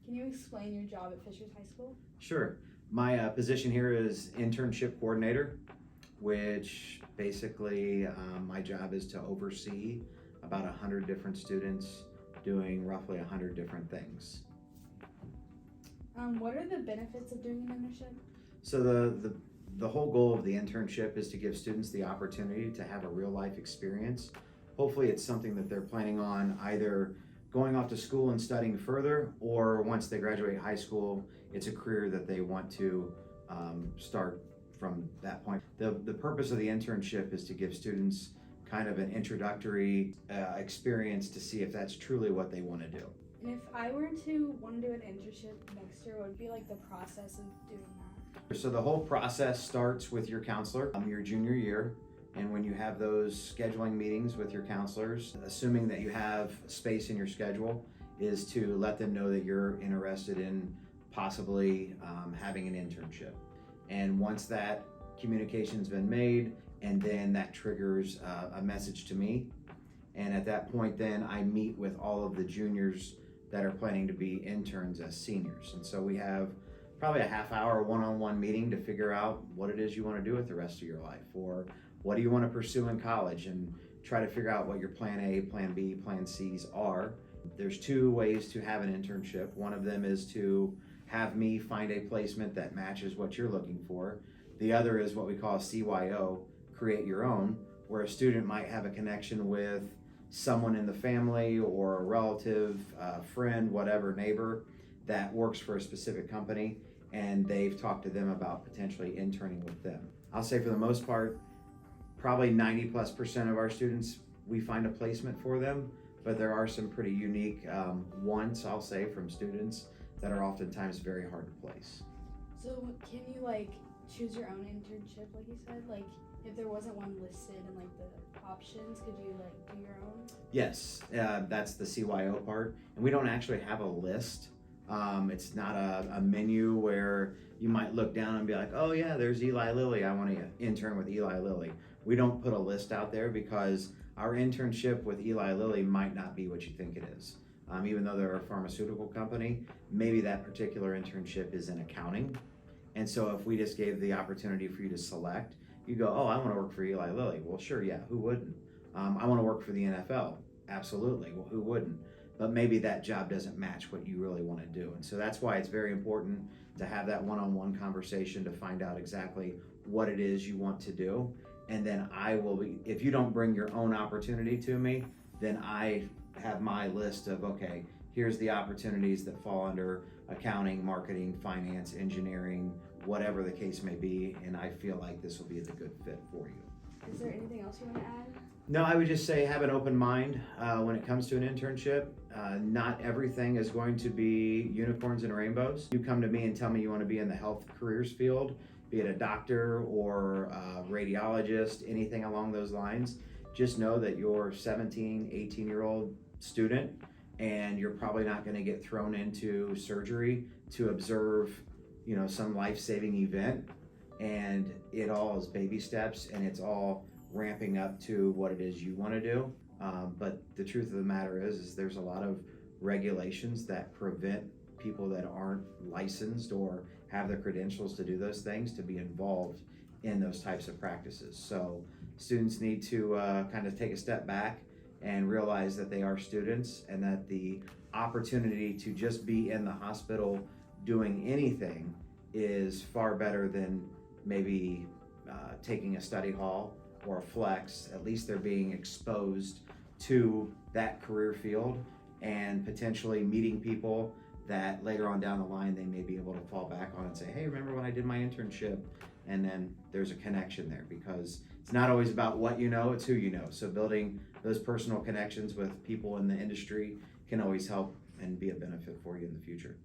Can you explain your job at Fishers High School? Sure. My position here is internship coordinator, which basically my job is to oversee about 100 different students doing roughly 100 different things. What are the benefits of doing an internship? So the whole goal of the internship is to give students the opportunity to have a real life experience. Hopefully it's something that they're planning on either going off to school and studying further, or once they graduate high school, it's a career that they want to start from that point. The purpose of the internship is to give students kind of an introductory experience to see if that's truly what they want to do. And if I were to want to do an internship next year, what would be like the process of doing that? So the whole process starts with your counselor your junior year. And when you have those scheduling meetings with your counselors, assuming that you have space in your schedule, is to let them know that you're interested in possibly having an internship. And once that communication's been made, and then that triggers a message to me. And at that point, then I meet with all of the juniors that are planning to be interns as seniors. And so we have probably a half-hour one-on-one meeting to figure out what it is you want to do with the rest of your life, or what do you want to pursue in college, and try to figure out what your plan A, plan B, plan C's are. There's two ways to have an internship. One of them is to have me find a placement that matches what you're looking for. The other is what we call a CYO, create your own, where a student might have a connection with someone in the family or a relative, friend, whatever, neighbor that works for a specific company, and they've talked to them about potentially interning with them. I'll say for the most part, probably 90+% of our students, we find a placement for them, but there are some pretty unique ones, I'll say, from students that are oftentimes very hard to place. So can you like choose your own internship, like you said? Like if there wasn't one listed in like the options, could you like do your own? Yes, that's the CYO part. And we don't actually have a list. It's not a menu where you might look down and be like, oh yeah, there's Eli Lilly, I want to intern with Eli Lilly. We don't put a list out there because our internship with Eli Lilly might not be what you think it is. Even though they're a pharmaceutical company, maybe that particular internship is in accounting. And so if we just gave the opportunity for you to select, you go, oh, I want to work for Eli Lilly. Well, sure, yeah, who wouldn't? I want to work for the NFL. Absolutely, well, who wouldn't? But maybe that job doesn't match what you really want to do. And so that's why it's very important to have that one-on-one conversation to find out exactly what it is you want to do. And then I will be, if you don't bring your own opportunity to me, then I have my list of, okay, here's the opportunities that fall under accounting, marketing, finance, engineering, whatever the case may be, and I feel like this will be the good fit for you. Is there anything else you want to add? No, I would just say have an open mind when it comes to an internship. Not everything is going to be unicorns and rainbows. You come to me and tell me you want to be in the health careers field, be it a doctor or a radiologist, anything along those lines. Just know that you're 17, 18-year-old student, and you're probably not going to get thrown into surgery to observe, some life-saving event. And it all is baby steps, and it's all ramping up to what it is you want to do. But the truth of the matter is there's a lot of regulations that prevent people that aren't licensed or have the credentials to do those things to be involved in those types of practices. So students need to kind of take a step back and realize that they are students, and that the opportunity to just be in the hospital doing anything is far better than maybe taking a study hall or a flex. At least they're being exposed to that career field and potentially meeting people that later on down the line they may be able to fall back on and say, hey, remember when I did my internship? And then there's a connection there, because it's not always about what you know, it's who you know. So building those personal connections with people in the industry can always help and be a benefit for you in the future.